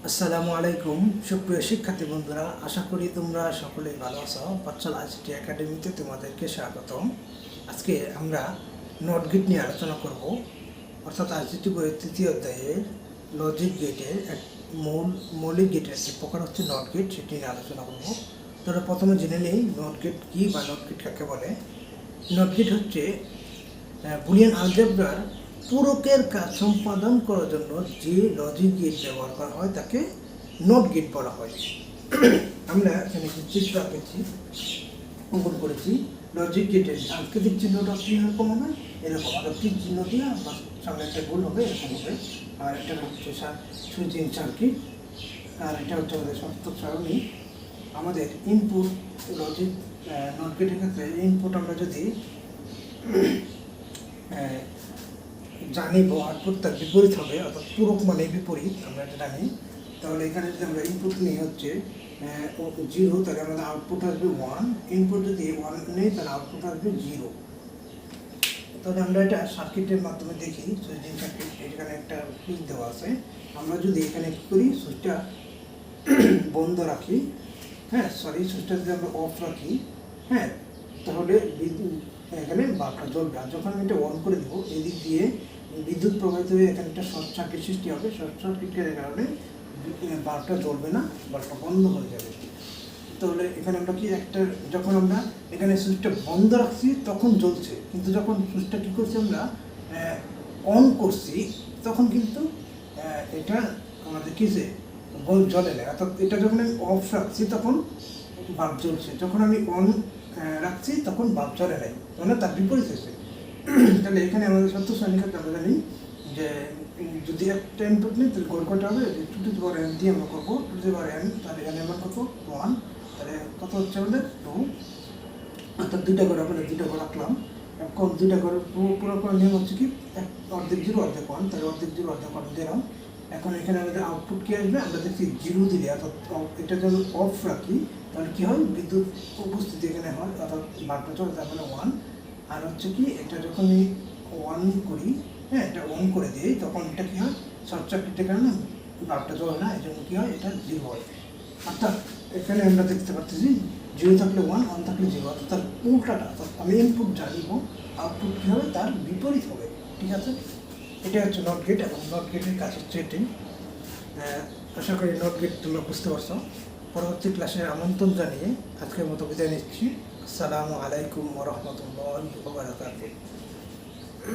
আসসালামু আলাইকুম সুপ্রিয় শিক্ষার্থী বন্ধুরা, আশা করি তোমরা সকলেই ভালো আছো। পাঠশালা আইসিটি একাডেমিতে তোমাদেরকে স্বাগতম। আজকে আমরা নট গেট নিয়ে আলোচনা করব, অর্থাৎ আইসিটি বইয়ের তৃতীয় অধ্যায়ের লজিক গেটের এক মৌলিক গেটের একটি প্রকার হচ্ছে নট গেট, সেটি নিয়ে আলোচনা করব। তাহলে প্রথমে জেনে নেই নট গেট কী বা নট গেট কাকে বলে। নট গেট হচ্ছে বুলিয়ান আলজেব্রার পূরকের কাজ সম্পাদন করার জন্য যে লজিক গেট ব্যবহার করা হয় তাকে নট গেট বলা হয়। আমরা এখানে একটি চিত্র আঁকেছি, অঙ্কন করেছি। লজিক গেটের সাংকেতিক চিহ্নটা কীরকম হবে, এরকম তীর চিহ্ন দিয়ে সামনে একটা গোল হবে, এরকম হবে। আর এটা হচ্ছে সুইচিং সার্কিট, আর এটা হচ্ছে আমাদের সপ্তক সারণী। আমাদের ইনপুট লজিক নট গেটের ক্ষেত্রে ইনপুট আমরা যদি জানিব আউটপুট তার বিপরীত হবে, অর্থাৎ পূরক মানে বিপরীত, আমরা এটা জানি। তাহলে এখানে যদি আমরা ইনপুট নিই হচ্ছে 0, তাহলে আমাদের আউটপুট আসবে 1। ইনপুট যদি 1 নেই তাহলে আউটপুট আসবে 0। তাহলে আমরা এটা সার্কিটের মাধ্যমে দেখি। সুইচিং সার্কিট, এখানে একটা পিন দেওয়া আছে। আমরা যদি এখানে কী করি, সুইচটা বন্ধ রাখি, সুইচটা যদি আমরা অফ রাখি, তাহলে এখানে বাল্বটা জ্বলবে। আর যখন আমি এটা অন করে দেবো, এদিক দিয়ে বিদ্যুৎ প্রবাহিত হয়ে এখানে একটা শর্ট সার্কিট সৃষ্টি হবে। শর্ট সার্কিটের কারণে বাল্বটা জ্বলবে না, বাল্বটা বন্ধ হয়ে যাবে। তাহলে এখানে আমরা কি যখন আমরা এখানে সুইচটা বন্ধ রাখছি তখন জ্বলছে, কিন্তু যখন সুইচটা কী করছি আমরা অন করছি তখন কিন্তু এটা আমাদের কিসে জ্বলে না। অর্থাৎ এটা যখন আমি অফ রাখছি তখন বাল্ব জ্বলছে, যখন আমি অন রাখছি তখন বাল্ব জ্বলে নাই, মানে তার বিপরীত হয়েছে। তাহলে এখানে আমাদের সত্য শ্রেণীক্ষেত্রে আমরা জানি যে যদি একটা ইনপুট নিই তাহলে গোল কটা হবে, 2n দিয়ে আমরা করবো 2n, তাহলে এখানে আমরা করবো 1, তাহলে কত হচ্ছে আমাদের 2, অর্থাৎ দুইটা করে আমরা দুইটা করে রাখলাম। এখন দুইটা করে পুরো করে নিয়ম হচ্ছে কি, অর্ধেক 0 অর্ধেক 1, তাহলে অর্ধেক 0 অর্ধেক 1 দিলাম। এখন এখানে আমাদের আউটপুট কী আসবে, আমরা দেখছি 0 দিলে, অর্থাৎ এটা যখন অফ রাখি তাহলে কী হয়, বিদ্যুৎ উপস্থিতি এখানে হয়, অর্থাৎ বাল্বটা চলে, তার মানে 1। আর হচ্ছে কি, এটা যখন 1 করি, এটা অন করে দিই, তখন এটা কী হয়, শর্ট সার্কিটের কারণে বাল্বটা জ্বলে না, এই জন্য কী হয়, এটা 0 হয়। অর্থাৎ এখানে আমরা দেখতে পাচ্ছি 0 থাকলে 1, 1 থাকলে 0, অর্থাৎ তার উল্টাটা। অর্থাৎ আমি ইনপুট জানিব, আউটপুট কী হবে, তার বিপরীত হবে। ঠিক আছে, এটা হচ্ছে নট গেট, এবং নট গেটের কাজ হচ্ছে এটি। আশা করি নট গেট তোমরা বুঝতে পারছো। পরবর্তী ক্লাসে আমন্ত্রণ জানিয়ে আজকের মতো বিদায় নিচ্ছি। আসসালামু আলাইকুম ওয়া রাহমাতুল্লাহি ওয়া বারাকাতুহু।